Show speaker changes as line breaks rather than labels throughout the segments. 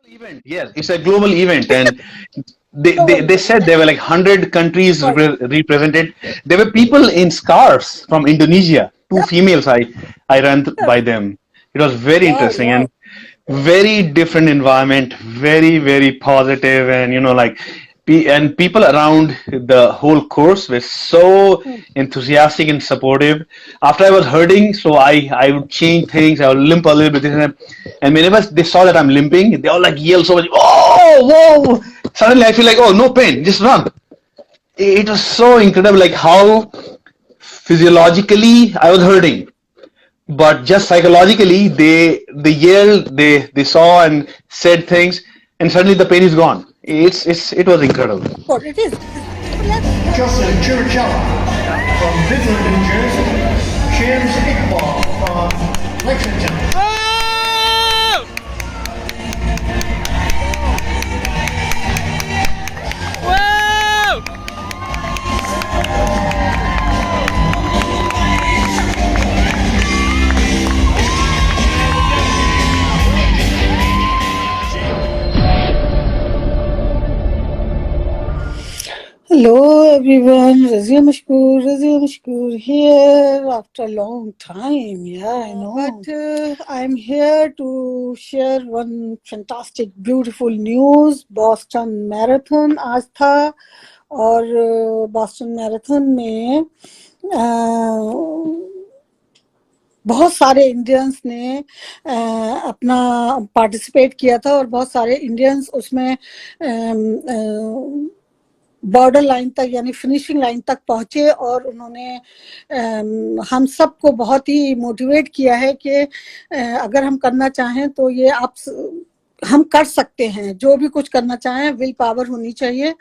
Event. Yes, it's a global event, and
Global
they
event.
said there were like 100 countries
Right.
represented. There were people in scarves from Indonesia. Two
Yep.
females. I ran by them. It was very
Wow,
interesting
wow.
and very different environment. Very positive, and like and people around the whole course were so
Hmm.
enthusiastic and supportive. After I was hurting, so I would change things. I would limp a little bit, and whenever they saw that I'm limping, they all like yell so much. Oh, whoa! Suddenly I feel like, oh, no pain, just run. It was so incredible, like how physiologically I was hurting, but just psychologically they yelled, they saw and said things, and suddenly the pain is gone. It was incredible.
What it is. So let's
Justin Chirichella from Midland, New Jersey. Shams Iqbal from Lexington.
hello everyone, Razia Mashkoor here after a long time. Yeah, I know. But I'm here to share one fantastic, beautiful news. Boston Marathon आज था और Boston Marathon में बहुत सारे Indians ने अपना participate किया था और बहुत सारे इंडियंस उसमें बॉर्डर लाइन तक यानी फिनिशिंग लाइन तक पहुंचे और उन्होंने हम सबको बहुत ही मोटिवेट किया है कि अगर हम करना चाहें तो ये आप हम कर सकते हैं। जो भी कुछ करना चाहें, विल पावर होनी चाहिए।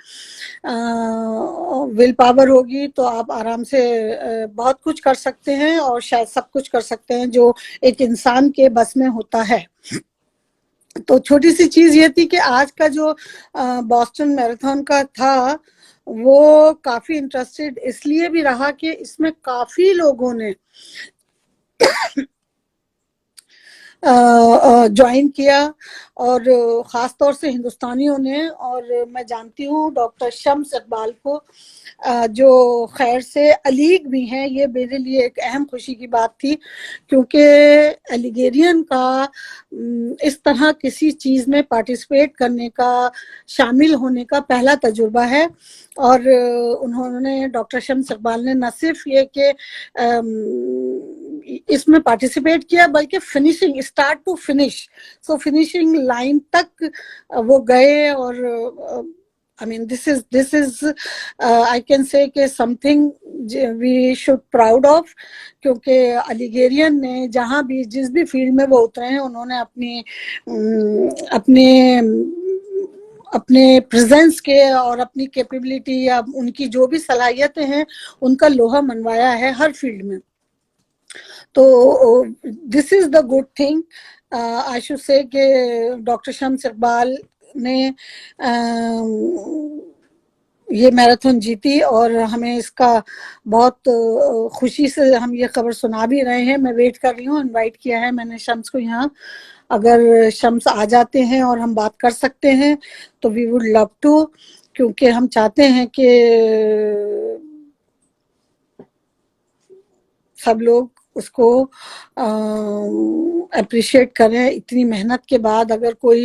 विल पावर होगी तो आप आराम से बहुत कुछ कर सकते हैं और शायद सब कुछ कर सकते हैं जो एक इंसान के बस में होता है। तो छोटी सी चीज ये थी कि आज का जो बॉस्टन मैराथन का था वो काफी इंटरेस्टेड इसलिए भी रहा कि इसमें काफी लोगों ने ज्वाइन किया और ख़ास तौर से हिंदुस्तानियों ने। और मैं जानती हूँ डॉक्टर शम्स इकबाल को जो खैर से अलीग भी हैं। ये मेरे लिए एक अहम खुशी की बात थी क्योंकि अलिगेरियन का इस तरह किसी चीज़ में पार्टिसिपेट करने का, शामिल होने का पहला तजुर्बा है। और उन्होंने डॉक्टर शम्स इकबाल ने न सिर्फ ये कि इसमें पार्टिसिपेट किया बल्कि finishing, start to finish, so finishing line तक वो गए। और I mean, this is I can say कि something we should proud of क्योंकि अलिगेरियन ने जहाँ भी जिस भी फील्ड में वो उतरे हैं उन्होंने अपने प्रेजेंस के और अपनी कैपेबिलिटी या उनकी जो भी सलाहियतें हैं उनका लोहा मनवाया है हर फील्ड में। तो this is the good thing. I should say कि डॉक्टर शम्स इकबाल ने ये मैराथन जीती और हमें इसका बहुत खुशी से हम ये खबर सुना भी रहे हैं। मैं वेट कर रही हूँ, इनवाइट किया है मैंने शम्स को यहाँ। अगर शम्स आ जाते हैं और हम बात कर सकते हैं तो वी वुड लव टू, क्योंकि हम चाहते हैं कि सब लोग उसको अप्रिशिएट करें। इतनी मेहनत के बाद अगर कोई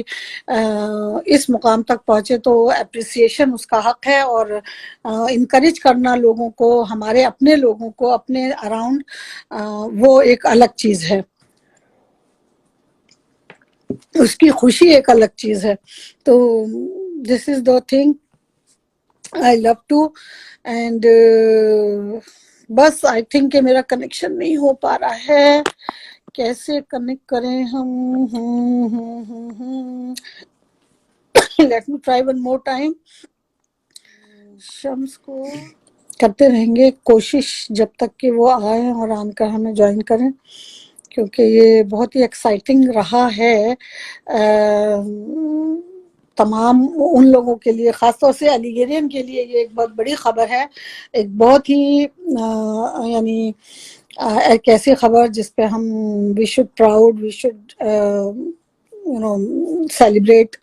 इस मुकाम तक पहुंचे तो अप्रिसिएशन उसका हक है। और इनकरेज करना लोगों को, हमारे अपने लोगों को अपने अराउंड, वो एक अलग चीज है, उसकी खुशी एक अलग चीज है। तो this is the thing I love to. And बस आई थिंक कि मेरा कनेक्शन नहीं हो पा रहा है, कैसे कनेक्ट करें हम। Let me try one more time. Shams को करते रहेंगे कोशिश जब तक कि वो आए और आकर हमें ज्वाइन करें, क्योंकि ये बहुत ही एक्साइटिंग रहा है तमाम उन लोगों के लिए, ख़ासतौर से अलिगेरियन के लिए ये एक बहुत बड़ी खबर है। एक बहुत ही यानी एक ऐसी खबर जिस पे हम we should proud, we should celebrate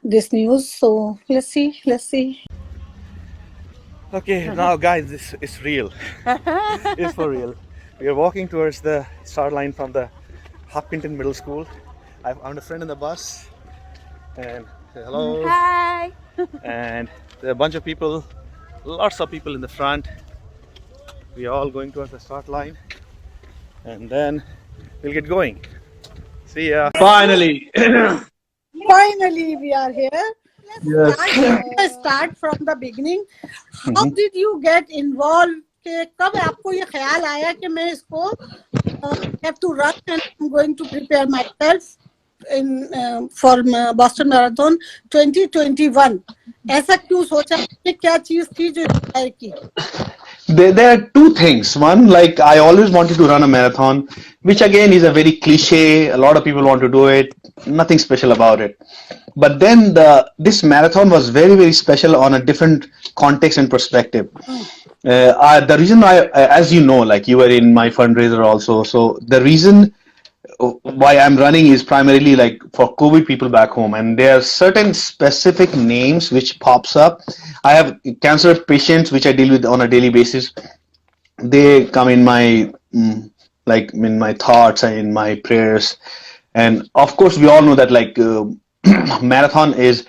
this news. So let's see.
Okay, now guys, this is real. It's for real. We are walking towards the start line from the Hopkinton Middle School. I found a friend in the bus, and say hello.
Hi.
And there are a bunch of people, lots of people in the front. We are all going towards the start line, and then we'll get going. See ya. Finally.
Finally, we are here.
Yes.
Let's start from the beginning. How did you get involved? कि कब आपको ये ख्याल आया कि मैं इसको have to run and I'm going to prepare myself for Boston Marathon 2021? ऐसा क्यों सोचा? क्या चीज थी जो inspire की?
There are two things. One, like I always wanted to run a marathon, which again is a very cliche. A lot of people want to do it. Nothing special about it. But then this marathon was very, very special on a different context and perspective. The reason as you know, like you were in my fundraiser also, so the reason why I'm running is primarily like for COVID people back home, and there are certain specific names which pops up. I have cancer patients which I deal with on a daily basis. They come in my like in my thoughts and in my prayers, and of course we all know that like marathon is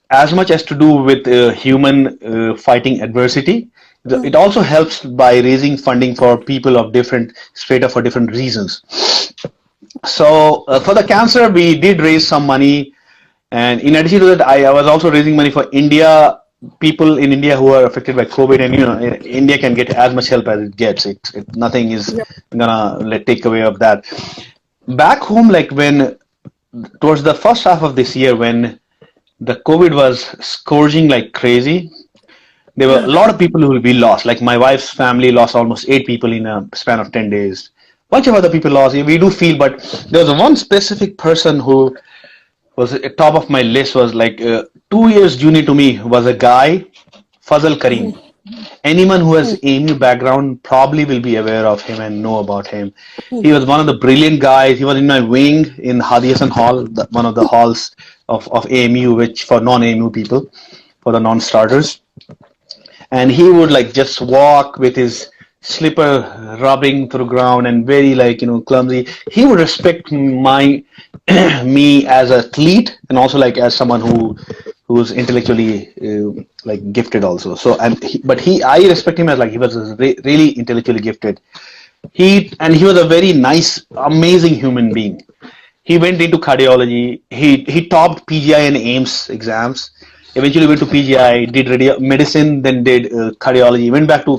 as much as to do with human fighting adversity. It also helps by raising funding for people of different strata for different reasons. So for the cancer, we did raise some money, and in addition to that, I was also raising money for India, people in India who are affected by COVID, and India can get as much help as it gets. Nothing is gonna take away of that. Back home, like when towards the first half of this year, when the COVID was scourging like crazy, there were a lot of people who will be lost. Like my wife's family lost almost 8 people in a span of 10 days. Bunch of other people lost. We do feel, but there was one specific person who was at top of my list. Was like 2 years junior to me. Was a guy, Fazal Karim. Anyone who has AMU background probably will be aware of him and know about him. He was one of the brilliant guys. He was in my wing in Hadi Hassan Hall, one of the halls of AMU, which for non-AMU people, for the non-starters. And he would like just walk with his slipper rubbing through ground and very like clumsy. He would respect me as an athlete and also like as someone who's intellectually like gifted also. So I respect him as like he was really intellectually gifted. He was a very nice, amazing human being. He went into cardiology. He topped PGI and AIMS exams. Eventually went to PGI, did medicine, then did cardiology. Went back to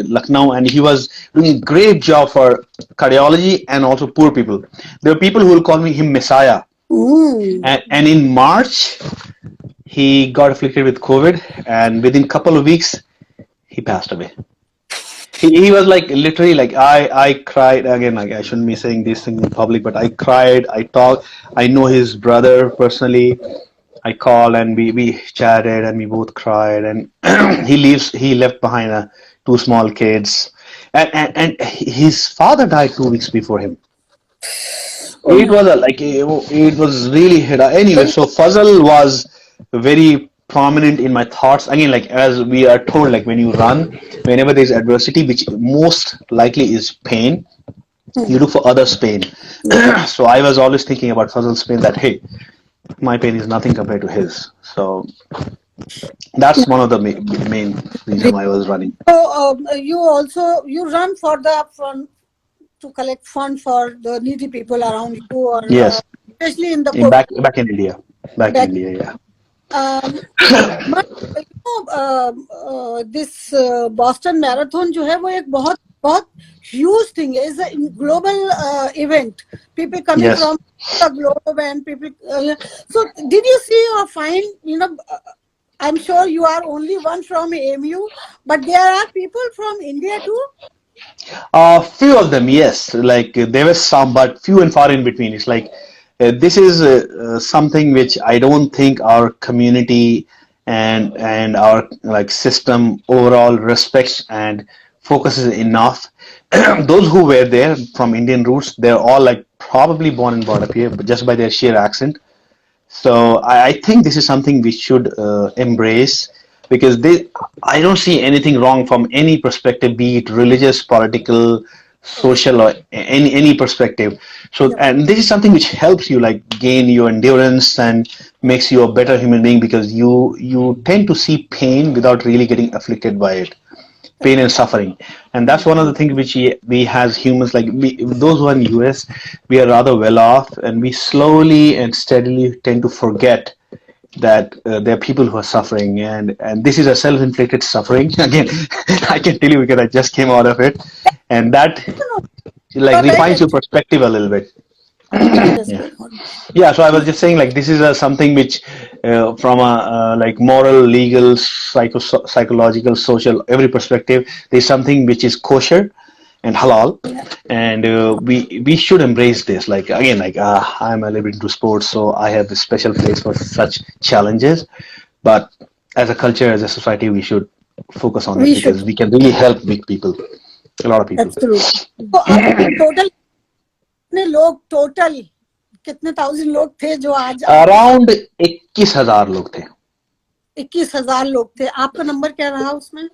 Lucknow, and he was doing a great job for cardiology and also poor people. There are people who will call him Messiah. And in March, he got afflicted with COVID, and within a couple of weeks, he passed away. He was like literally like I cried again. Like I shouldn't be saying these things in public, but I cried. I talked. I know his brother personally. I called and we chatted and we both cried, and he left behind two small kids, and his father died 2 weeks before him. It was really hit. Anyway, so Fazal was very prominent in my thoughts. Again, like as we are told, like when you run, whenever there's adversity, which most likely is pain, you look for others' pain. So I was always thinking about Fazal's pain, that hey, my pain is nothing compared to his. So that's one of the main reason why I was running.
So you run for the fund to collect fund for the needy people around you, or
yes,
especially in the
back in India, in India, yeah.
But this Boston Marathon जो है वो एक बहुत huge thing is a global event. People coming from the globe and people. So did you see or find? I'm sure you are only one from AMU, but there are people from India too.
Few of them, yes. Like there were some, but few and far in between. It's like this is something which I don't think our community and our like system overall respects and focuses enough. Those who were there from Indian roots, they're all like probably born and brought up here, but just by their sheer accent. So I think this is something we should embrace, because I don't see anything wrong from any perspective, be it religious, political, social, or any perspective. So,
Yep.
and this is something which helps you like gain your endurance and makes you a better human being, because you tend to see pain without really getting afflicted by it, pain and suffering. And that's one of the things which we as humans, like those who are in US, we are rather well off, and we slowly and steadily tend to forget that there are people who are suffering, and this is a self-inflicted suffering. Again, I can tell you because I just came out of it, and that
No,
like
you're
refines
right
your
actually.
perspective a little bit.
Yes,
Yeah.
go on.
Yeah, so I was just saying, like, this is something which, from a like moral, legal, psychological, social, every perspective, there's something which is kosher and halal,
Yeah.
and we should embrace this. Like again, like I'm a little bit into sports, so I have a special place for such challenges. But as a culture, as a society, we should focus on it,
We should.
because we can really help big people, a lot of people.
Absolutely. तो अब total कितने लोग, total कितने thousand लोग थे जो आज आपके साथ?
अराउंड 21,000 लोग थे.
21,000 लोग थे. आपका नंबर क्या रहा उसमें?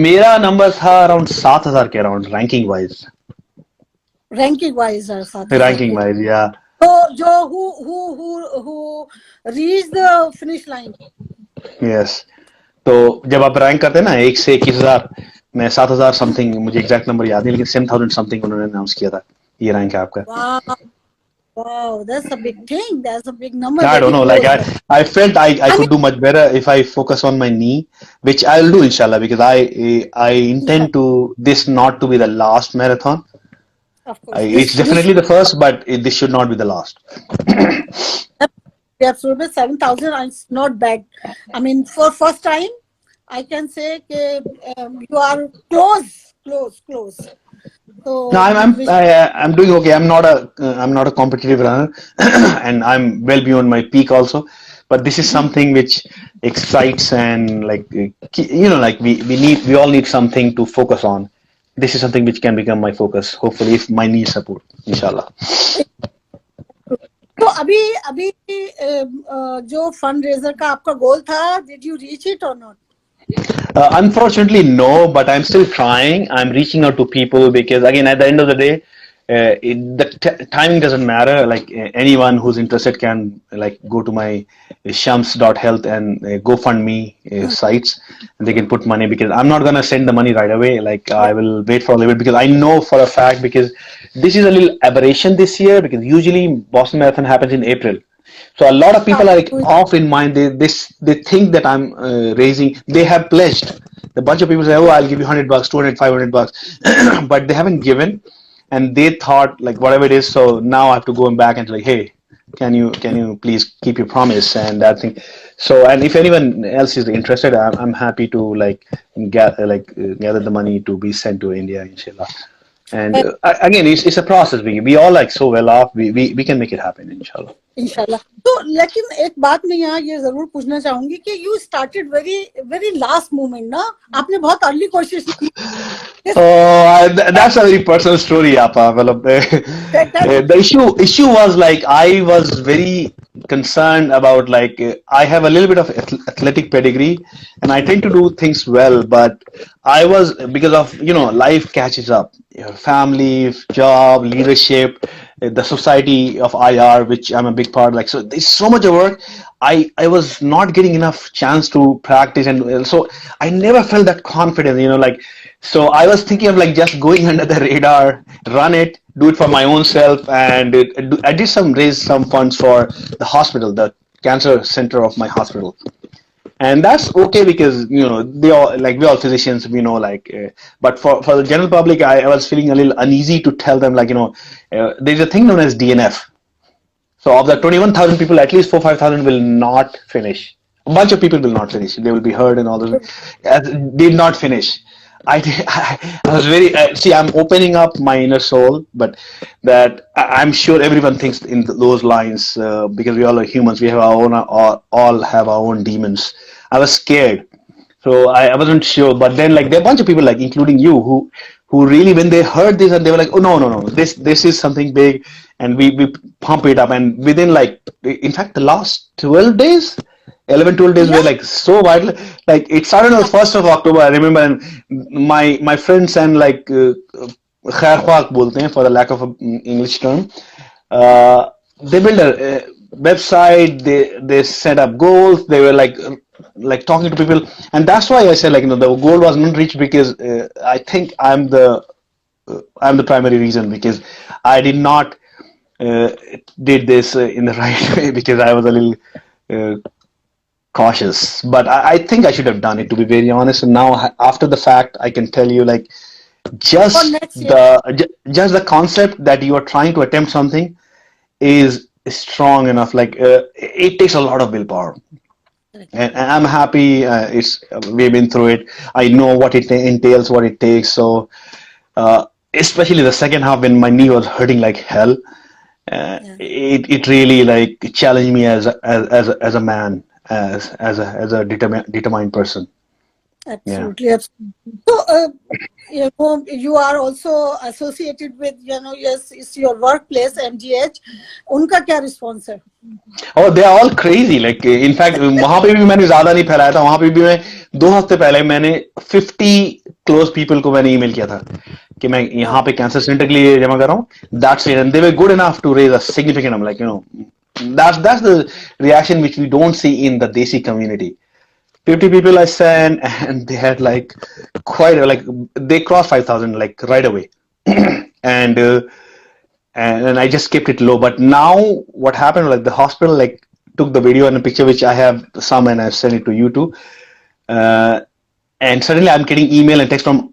मेरा नंबर था अराउंड 7,000 के around, ranking wise.
Ranking wise 7,000
ranking
के.
वाइज, या.
तो जो who reached the finish line?
Yes. तो जब आप रैंक करते हैं ना 1 से 21,000, मैं 7,000 समथिंग, मुझे एग्जैक्ट नंबर याद नहीं, लेकिन 7,000 समथिंग उन्होंने अनाउंस किया था, ये रैंक है आपका.
Wow, wow, that's a big thing. That's a big number.
I don't
Very
know, like
close.
I felt I
I
could do much better if I focus on my knee, which I'll do inshallah, because I
mean,
intend to this not to be the last marathon.
of course,
It's
this
definitely the first, but this should not be the last.
absolutely 7,000 is not bad. I mean, for first time, I can say you are close. So
No, I'm
which,
I'm doing okay. I'm not a competitive runner, and I'm well beyond my peak also. But this is something which excites, and like like we all need something to focus on. This is something which can become my focus. Hopefully, if my knees support, inshallah.
तो अभी जो fund raiser का आपका गोल था, did you reach it or not?
Unfortunately, no, but I'm still trying. I'm reaching out to people, because, again, at the end of the day, the timing doesn't matter. Like anyone who's interested can like go to my shams.health and GoFundMe sites, and they can put money, because I'm not gonna send the money right away. Like I will wait for a little bit, because I know for a fact, because this is a little aberration this year, because usually Boston Marathon happens in April. So a lot of people are like off in mind. They think that I'm raising. They have pledged. A bunch of people say, "Oh, I'll give you $100, 200, $500," but they haven't given, and they thought like whatever it is. So now I have to go back and like, hey, can you please keep your promise and that thing. So, and if anyone else is interested, I'm happy to like gather the money to be sent to India, inshallah. And again, it's a process. We all like so well off. We can make it happen, inshallah.
इंशाल्लाह. तो लेकिन एक बात मैं यहाँ ये जरूर पूछना चाहूंगी कि you started very last moment ना, आपने बहुत अर्ली कोशिश की.
Oh, that's a very personal story, Apa. Well, the issue was like I was very concerned about like I have a little bit of athletic pedigree, and I tend to do things well, but I was, because of life catches up, your family, job, leadership, the society of IR, which I'm a big part. Like, so there's so much of work. I was not getting enough chance to practice, and so I never felt that confident. Like. So I was thinking of like just going under the radar, run it, do it for my own self, and I did raise some funds for the hospital, the cancer center of my hospital, and that's okay, because they all like we all physicians, but for the general public, I was feeling a little uneasy to tell them like there's a thing known as DNF. So of the 21,000 people, at least 4-5,000 will not finish. A bunch of people will not finish. They will be hurt and all those. Did not finish. I was very see. I'm opening up my inner soul, but that I'm sure everyone thinks in those lines, because we all are humans. We have our own, all have our own demons. I was scared, so I wasn't sure. But then, like, there are a bunch of people, like including you, who who really, when they heard this, and they were like, oh no, no, no, this is something big, and we pump it up, and within, like, in fact, the last 12 days, 11, 12 days were
Yeah.
like so vital. Like, it started on the 1st of October, I remember, and my friends, and like, khair khwaq bolte hain, for the lack of an English term, uh, they built a website, they set up goals, they were like talking to people, and that's why I said, like, the goal was not reached, because I think I'm the primary reason, because I did not uh, did this in the right way, because I was a little uh, cautious, but I think I should have done it, to be very honest. And now, after the fact, I can tell you, like,
For
just
next year.
just the concept that you are trying to attempt something is strong enough. Like, it takes a lot of willpower, and I'm happy. It's We've been through it. I know what it entails, what it takes. So, especially the second half, when my knee was hurting like hell,
Yeah.
it really, like, challenged me as a man, as a determined person. Yeah.
Absolutely, absolutely. So, you are also associated with, yes, it's your workplace, MGH. उनका क्या response है?
और they are all crazy, like, in fact वहां पे भी मैंने ज्यादा नहीं फैलाया था, वहां पे भी मैं 2 हफ्ते पहले मैंने 50 क्लोज पीपल को मैंने ईमेल किया था कि मैं यहाँ पे कैंसर सेंटर के लिए जमा कर रहा हूँ, that's it, and they were good enough to raise a significant, like, that's the reaction which we don't see in the desi community. 50 people I sent, and they had, like, quite like, they crossed 5,000, like, right away. and and I just kept it low. But now what happened, like, the hospital, like, took the video and a picture, which I have some, and I've sent it to you too. Uh, and suddenly I'm getting email and text from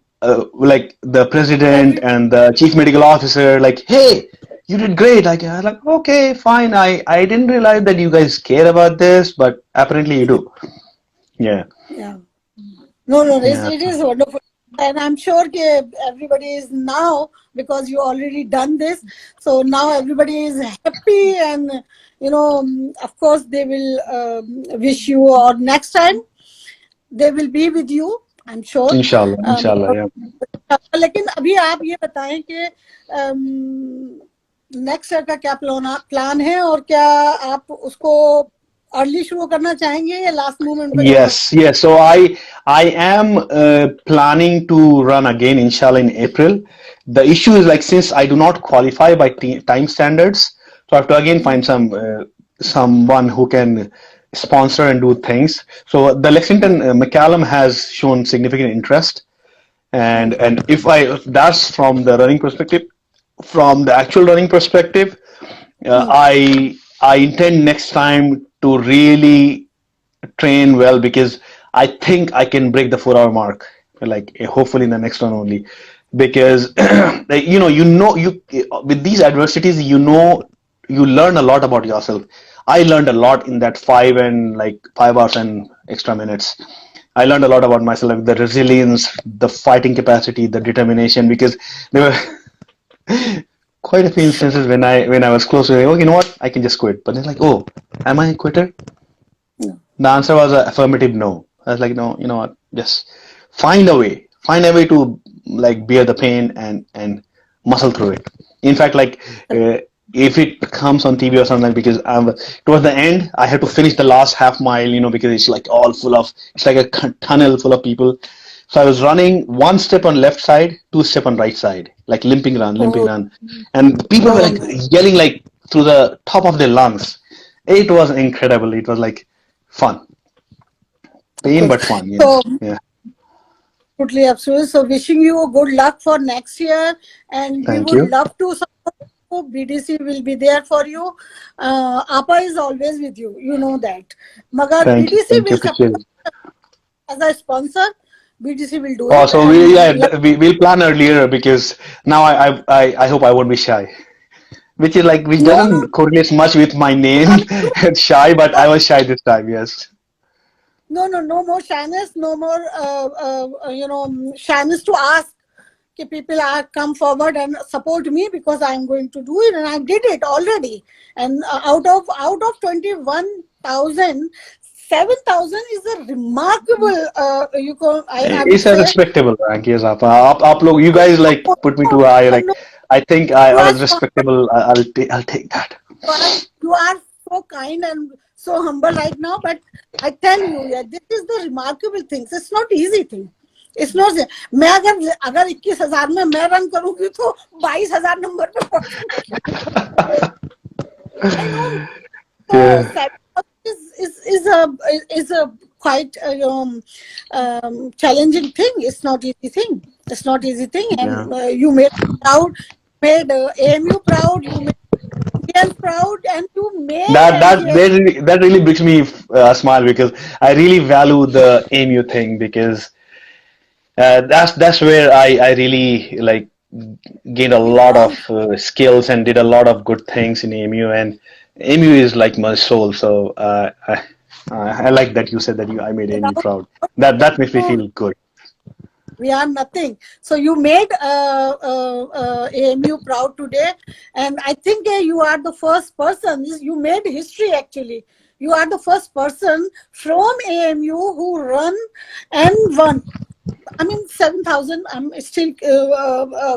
like, the president
Every,
and the chief medical officer, like, hey, you did great. Like, I'm like, okay, fine. I didn't realize that you guys care about this, but apparently you do. Yeah.
yeah. No, no,
Yeah.
it is wonderful. And I'm sure everybody is now, because you already done this. So now everybody is happy, and, of course, they will wish you, or next time they will be with you, I'm sure.
Inshallah. Inshallah. Yeah.
लेकिन अभी आप ये बताएं कि next year का क्या plan है, और क्या आप उसको अर्ली शुरू करना चाहेंगे या लास्ट मोमेंट पे?
Yes, yes. So I am planning to run again, inshallah, in April. The issue is, like, since I do not qualify by time standards, so I have to again find someone who can sponsor and do things. So the Lexington McCallum has shown significant interest, and if that's from the running perspective, from the actual running perspective, I intend next time to really train well, because I think I can break the 4 hour mark, like, hopefully in the next one only, because like, you with these adversities, you learn a lot about yourself. I learned a lot in that 5 hours and extra minutes. I learned a lot about myself, like the resilience, the fighting capacity, the determination, because there were quite a few instances when I was close to, oh, you know what, I can just quit, but then, like, oh, am I a quitter? The answer was an affirmative no. I was like, no, you know what? Just find a way to, like, bear the pain and muscle through it. In fact, like, if it comes on TV or something, because towards the end, I had to finish the last half mile, because it's like all full of, it's like a tunnel full of people. So I was running 1 step on left side, 2 step on right side, like limping run, and people were,
Oh,
like,
nice.
yelling, like, through the top of their lungs. It was incredible. It was like fun, pain,
Good.
but fun.
So,
Yes, yeah.
absolutely, absolutely. So, wishing you good luck for next year, and we
Thank
would
you.
love to support you. BDC will be there for you. APA is always with you. You know that. Magar
Thank you.
BDC
Thank you.
will
Appreciate
support
it.
as a sponsor. BDC will do
Oh,
it,
so
and
we'll plan earlier, because now I hope I won't be shy, which
no,
doesn't correlate much with my name,
no,
shy, but I
no,
was shy this time. Yes.
no more shyness, no more, shyness to ask. People are come forward and support me, because I'm going to do it, and I did it already. And out of 21,000, 7,000 is a remarkable, you can, I would
It's a
say.
respectable rank. Yes, आप लोग, you guys like put me to I like.
No,
I think
you
I
are
was
so,
respectable. I'll take that.
you are so kind and so humble right now, but I tell you, yeah, this is the remarkable things. It's not easy thing. It's not. मैं अगर 21,000 में मैं run करूंगी तो 22,000 number पे पहुंचूंगी. I know. So
Yeah,
7,000 is a quite challenging thing. It's not easy thing. It's not easy thing,
yeah.
and you made proud, made AMU proud, you made Indians proud, and you made NGS.
That really makes me smile because I really value the AMU thing because that's where I really like gained a
We
lot of
all
skills and did a lot of good things in AMU, and AMU is like my soul. So I like that you said that I made AMU
without
proud. That makes me
you,
feel good.
we are nothing. So you made AMU proud today, and I think you are the first person. You made history actually. You are the first person from AMU who run and won. I mean, 7,000. I'm still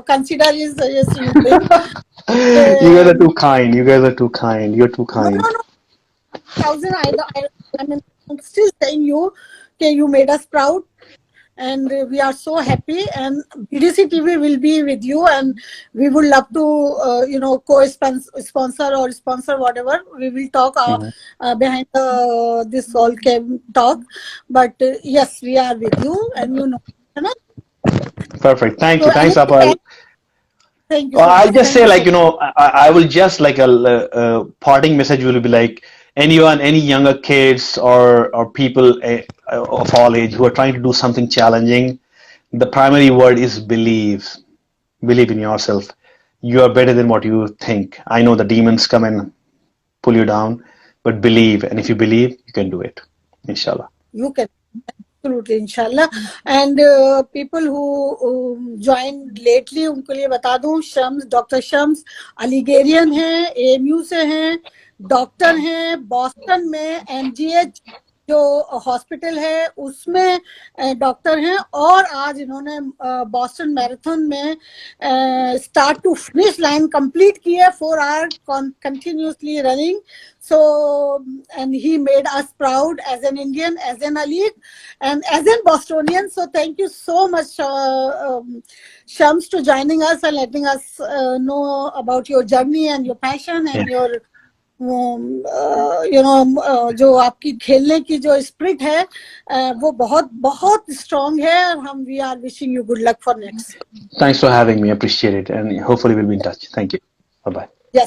consider is win.
You guys are
Um,
too kind. You guys are too kind. You're too
no, no,
kind.
no. 1,000. I mean, I'm still saying you. Okay, you made us proud, and we are so happy. And BDC TV will be with you, and we would love to, co-sponsor or sponsor whatever. We will talk
Mhm.
behind this all came talk, but yes, we are with you, and you know.
Perfect. Thank
So
you. Thanks,
anything
Apal.
else? Thank you so
I'll
much.
just
Thank
say,
you
like,
so much.
I will just like a parting message will be like anyone, any younger kids or people of all age who are trying to do something challenging. The primary word is believe. Believe in yourself. You are better than what you think. I know the demons come and pull you down, but believe. And if you believe, you can do it. Inshallah.
You can. Absolutely, inshallah. And people who joined lately, उनको लिए बता दूं, Shams, doctor Shams अलीगेरियन हैं, AMU से हैं, doctor हैं, Boston में MGH जो हॉस्पिटल है उसमें डॉक्टर हैं, और आज इन्होंने बॉस्टन मैराथन में start to finish line complete की है, 4 hour continuously running. So, and he made us proud as an Indian, as an Alik, and as an Bostonian. So, thank you so much, Shams, to joining us and letting us know about your journey and your passion
Yeah.
and your, जो आपकी खेलने की जो spirit है, वो बहुत बहुत strong है, और हम we are wishing you good luck for next.
Thanks for having me. Appreciate it. And hopefully we'll be in touch. Thank you. Bye bye.